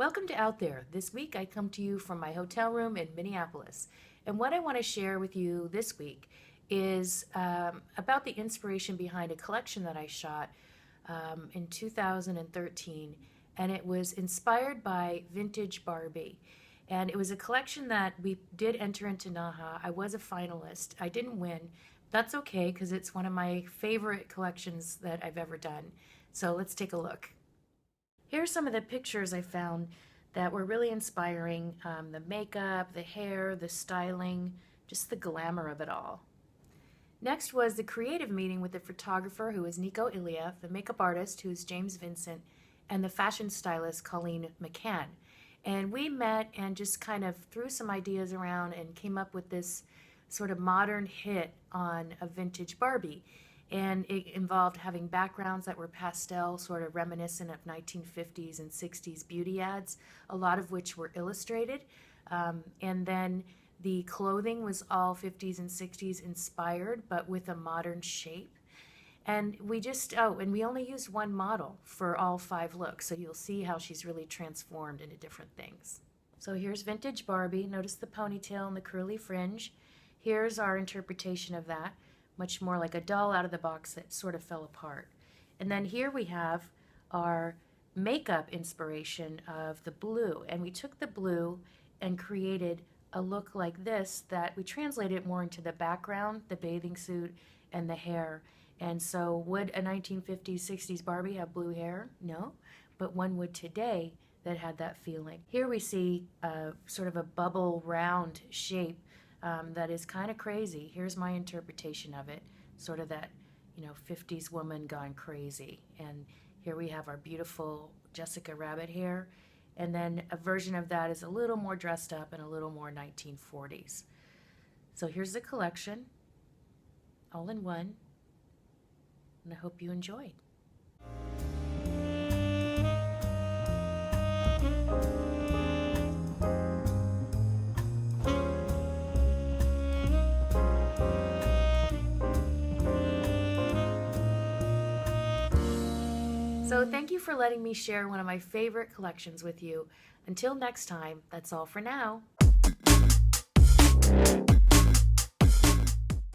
Welcome to Out There. This week I come to you from my hotel room in Minneapolis. And what I want to share with you this week is about the inspiration behind a collection that I shot in 2013. And it was inspired by vintage Barbie. And it was a collection that we did enter into NAHA. I was a finalist. I didn't win. That's okay because it's one of my favorite collections that I've ever done. So let's take a look. Here are some of the pictures I found that were really inspiring. The makeup, the hair, the styling, just the glamour of it all. Next was the creative meeting with the photographer, who is Nico IIiev, the makeup artist, who is James Vincent, and the fashion stylist, Colleen McCann. And we met and just kind of threw some ideas around and came up with this sort of modern hit on a vintage Barbie. And it involved having backgrounds that were pastel, sort of reminiscent of 1950s and 60s beauty ads, a lot of which were illustrated. And then the clothing was all 50s and 60s inspired, but with a modern shape. And and we only used one model for all 5 looks, so you'll see how she's really transformed into different things. So here's vintage Barbie. Notice the ponytail and the curly fringe. Here's our interpretation of that. Much more like a doll out of the box that sort of fell apart. And then here we have our makeup inspiration of the blue. And we took the blue and created a look like this that we translated more into the background, the bathing suit, and the hair. And so would a 1950s, 60s Barbie have blue hair? No, but one would today that had that feeling. Here we see sort of a bubble round shape that is kind of crazy. Here's my interpretation of it, sort of that, 50s woman gone crazy. And here we have our beautiful Jessica Rabbit hair, and then a version of that is a little more dressed up and a little more 1940s. So here's the collection, all in one, and I hope you enjoyed. So thank you for letting me share one of my favorite collections with you. Until next time, that's all for now.